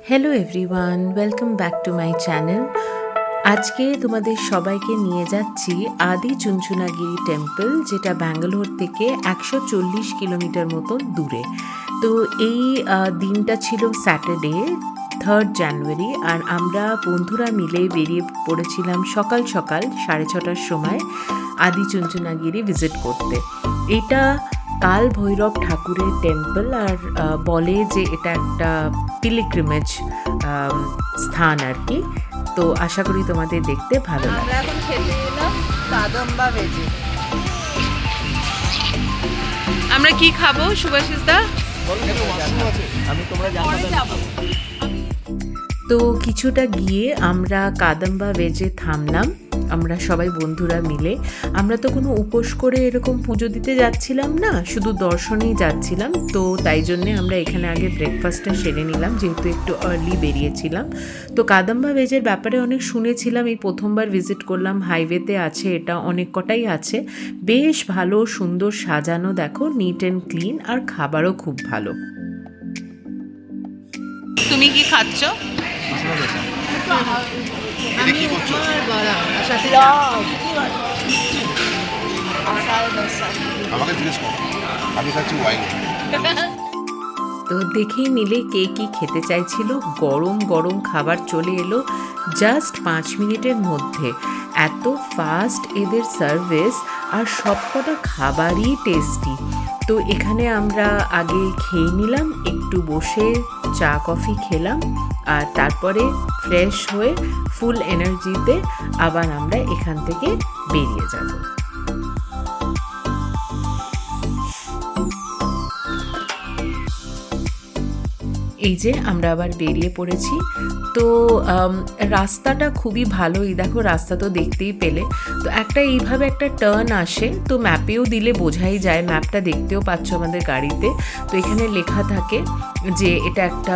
Hello everyone, welcome back to my channel. আজকে তোমাদের সবাইকে নিয়ে যাচ্ছি আদি চুনচুনাগিরি টেম্পল, যেটা ব্যাঙ্গালোর থেকে 140 কিলোমিটার মতো দূরে। তো এই দিনটা ছিল স্যাটারডে 3rd জানুয়ারি, আর আমরা বন্ধুরা মিলে বেরিয়ে পড়েছিলাম সকাল সকাল 6:30টার সময় আদি চুনচুনাগিরি ভিজিট করতে। এটা কাল ভৈরব ঠাকুরের টেম্পল, আর বলে যে এটা একটা পিলিগ্রিমেজ স্থান আর কি। তো আশা করি তোমাদের দেখতে ভালো লাগবে। আমরা এখন খেতে এলাম কাদম্বা ভেজে। আমরা কি খাবো সুভাষিস দা? তো কিছুটা গিয়ে আমরা কাদম্বা ভেজে থামলাম, আমরা সবাই বন্ধুরা মিলে। আমরা তো কোনো উপোস করে এরকম পুজো দিতে যাচ্ছিলাম না, শুধু দর্শনেই যাচ্ছিলাম। তো তাই জন্যে আমরা এখানে আগে ব্রেকফাস্টটা সেরে নিলাম, যেহেতু একটু আর্লি বেরিয়েছিলাম। তো কাদম্বা ভেজের ব্যাপারে অনেক শুনেছিলাম, এই প্রথমবার ভিজিট করলাম। হাইওয়েতে আছে এটা, অনেক কটাই আছে, বেশ ভালো, সুন্দর সাজানো, দেখো নিট অ্যান্ড ক্লিন, আর খাবারও খুব ভালো। তুমি কি খাচ্ছ? আমাকে জিজ্ঞেস করো, আমি খাচ্ছি ওয়াইন। তো দেখেই নিলে কে কি খেতে চাইছিল। গরম গরম খাবার চলে এলো জাস্ট 5 মিনিটের মধ্যে। এত ফাস্ট এদের সার্ভিস, আর সবকটা খাবারই টেস্টি। তো এখানে আমরা আগে খেয়ে নিলাম, একটু বসে চা কফি খেলাম, আর তারপরে ফ্রেশ হয়ে ফুল এনার্জিতে আবার আমরা এখান থেকে বেরিয়ে যাব। এই যে আমরা আবার বেরিয়ে পড়েছি। তো রাস্তাটা খুবই ভালো, এই দেখো রাস্তা তো দেখতেই পেলে। তো একটা এইভাবে একটা টার্ন আসে, তো ম্যাপেও দিলে বোঝাই যায়, ম্যাপটা দেখতেও পাচ্ছ আমাদের গাড়িতে। তো এখানে লেখা থাকে যে এটা একটা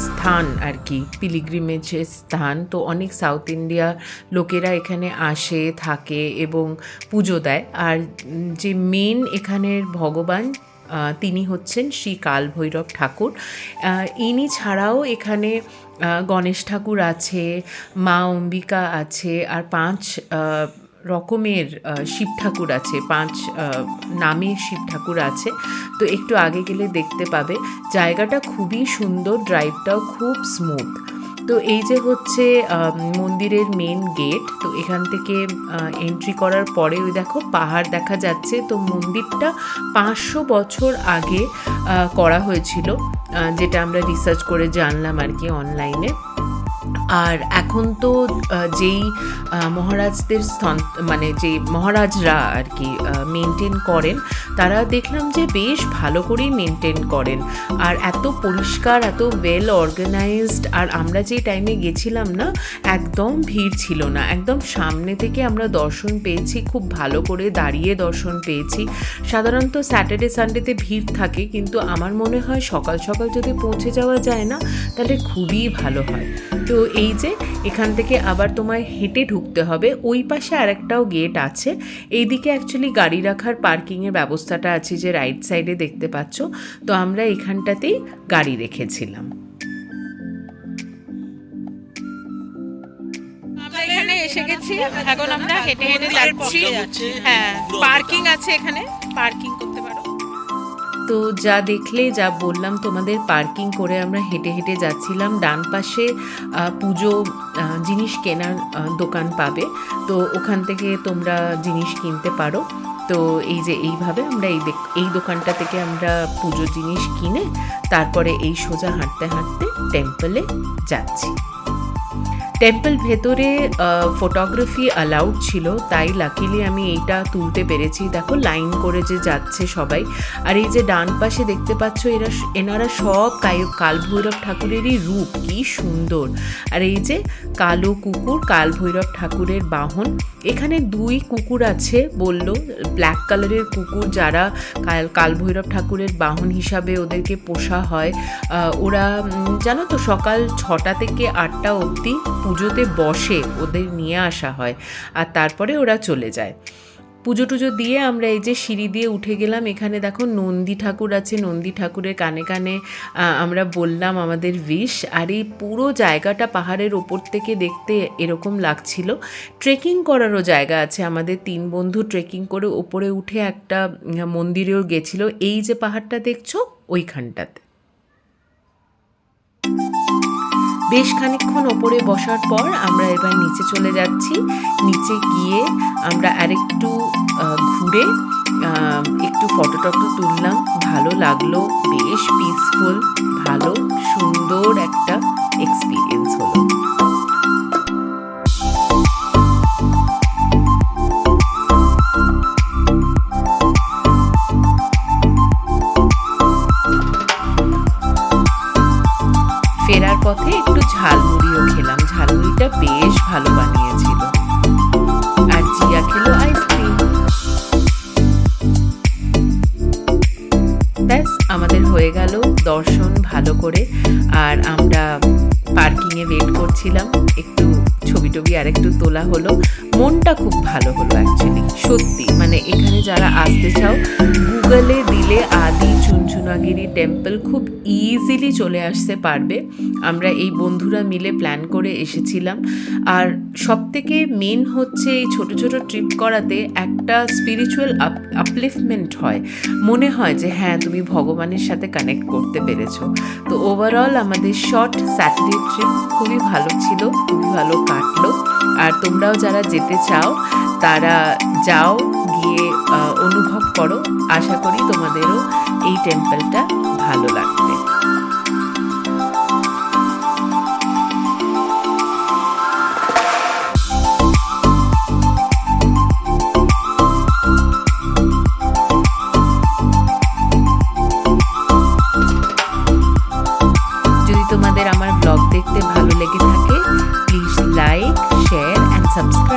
স্থান আর কি, পিলিগ্রিমেজের স্থান। তো অনেক সাউথ ইন্ডিয়া লোকেরা এখানে আসে, থাকে এবং পুজো দেয়। আর যে মেন এখানের ভগবান, তিনি হচ্ছেন শ্রী কাল ভৈরব ঠাকুর। ইনি ছাড়াও এখানে গণেশ ঠাকুর আছে, মা অম্বিকা আছে, আর 5 রকমের শিব ঠাকুর আছে, 5 নামের শিব ঠাকুর আছে। তো একটু আগে গেলে দেখতে পাবে। জায়গাটা খুবই সুন্দর, ড্রাইভটাও খুব স্মুথ। তো এই যে হচ্ছে মন্দিরের মেন গেট। তো এখান থেকে এন্ট্রি করার পরে ওই দেখো পাহাড় দেখা যাচ্ছে। তো মন্দিরটা 500 বছর আগে করা হয়েছিল, যেটা আমরা রিসার্চ করে জানলাম আর কি অনলাইনে। আর এখন তো যেই মহারাজদের মানে যে মহারাজরা আর কি মেনটেন করেন, তারা দেখলাম যে বেশ ভালো করেই মেনটেন করেন, আর এত পরিষ্কার, এত ওয়েল অর্গানাইজড। আর আমরা যে টাইমে গেছিলাম না, একদম ভিড় ছিল না, একদম সামনে থেকে আমরা দর্শন পেয়েছি, খুব ভালো করে দাঁড়িয়ে দর্শন পেয়েছি। সাধারণত স্যাটারডে সানডেতে ভিড় থাকে, কিন্তু আমার মনে হয় সকাল সকাল যদি পৌঁছে যাওয়া যায় না, তাহলে খুবই ভালো হয়। তো এই যে এখান থেকে আবার তোমায় হেঁটে ঢুকতে হবে, ওই পাশে আরেকটাও গেট আছে। এইদিকে অ্যাকচুয়ালি গাড়ি রাখার পার্কিংয়ের ব্যবস্থাটা আছে, যে রাইট সাইডে দেখতে পাচ্ছ। তো আমরা এখানটাতেই গাড়ি রেখেছিলাম। আমরা এখানে এসে গেছি, এখন আমরা হেঁটে হেঁটে যাচ্ছি। হ্যাঁ, পার্কিং আছে এখানে, পার্কিং করতে পারো। তো যা দেখলে, যা বললাম তোমাদের, পার্কিং করে আমরা হেঁটে হেঁটে যাচ্ছিলাম। ডান পাশে পুজো জিনিস কেনার দোকান পাবে, তো ওখান থেকে তোমরা জিনিস কিনতে পারো। তো এই যে এইভাবে আমরা এই দোকানটা থেকে আমরা পুজো জিনিস কিনে তারপরে এই সোজা হাঁটতে হাঁটতে টেম্পলে যাচ্ছি। টেম্পল ভেতরে ফটোগ্রাফি অ্যালাউড ছিল, তাই লাকিলি আমি এইটা তুলতে পেরেছি। দেখো লাইন করে যে যাচ্ছে সবাই। আর এই যে ডান পাশে দেখতে পাচ্ছ, এনারা সব কাল ভৈরব ঠাকুরেরই রূপ, কি সুন্দর। আর এই যে কালো কুকুর, কাল ভৈরব ঠাকুরের বাহন। এখানে 2 কুকুর আছে বললো, ব্ল্যাক কালারের কুকুর, যারা কাল ভৈরব ঠাকুরের বাহন হিসাবে ওদেরকে পোষা হয়। ওরা জানো তো সকাল 6টা থেকে 8টা অবধি পুজোতে বসে, ওদের নিয়ে আসা হয়, আর তারপরে ওরা চলে যায়। পুজো টুজো দিয়ে আমরা এই যে সিঁড়ি দিয়ে উঠে গেলাম। এখানে দেখো নন্দী ঠাকুর আছে, নন্দী ঠাকুরের কানে কানে আমরা বললাম আমাদের উইশ। আর এই পুরো জায়গাটা পাহাড়ের ওপর থেকে দেখতে এরকম লাগছিল। ট্রেকিং করারও জায়গা আছে, আমাদের 3 বন্ধু ট্রেকিং করে ওপরে উঠে একটা মন্দিরেও গেছিল। এই যে পাহাড়টা দেখছো ওইখানটাতে। বেশ খানিকক্ষণ ওপরে বসার পর আমরা এবার নিচে চলে যাচ্ছি। নিচে গিয়ে আমরা আরেকটু ঘুরে একটু ফটো টটো তুললাম, ভালো লাগলো, বেশ পিসফুল, ভালো সুন্দর একটা এক্সপিরিয়েন্স হলো। ফেরার পথে একটু ঝালমুড়িও খেলাম, ঝালমুড়িটা বেশ ভালো বানিয়েছিল। আর জিয়া খেলো আইসক্রিম। ব্যাস আমাদের হয়ে গেল দর্শন ভালো করে। আর আমরা পার্কিংয়ে ওয়েট করছিলাম, একটু ছবি টবি আর একটু তোলা হলো। মনটা খুব ভালো হলো অ্যাকচুয়ালি, সত্যি। মানে এখানে যারা আসতে চাও, গুগলে দিলে আদি চুনচুনাগিরি টেম্পল খুব ইজিলি চলে আসতে পারবে। আমরা এই বন্ধুরা মিলে প্ল্যান করে এসেছিলাম। আর সবথেকে মেন হচ্ছে এই ছোট ছোট ট্রিপ করাতে একটা স্পিরিচুয়াল আপলিফটমেন্ট হয়, মনে হয় যে হ্যাঁ তুমি ভগবানের সাথে কানেক্ট করতে পেরেছো। তো ওভারঅল আমাদের শর্ট স্যাটারডে ট্রিপ খুবই ভালো ছিল, খুবই ভালো কাটলো। আর তোমরাও যারা যেতে চাও তারা যাও, গিয়ে অনুভব করো। আশা করি তোমাদেরও এই টেম্পলটা ভালো লাগবে। যদি তোমাদের আমার ব্লগ দেখতে ভালো লেগে থাকে, please like, share and subscribe.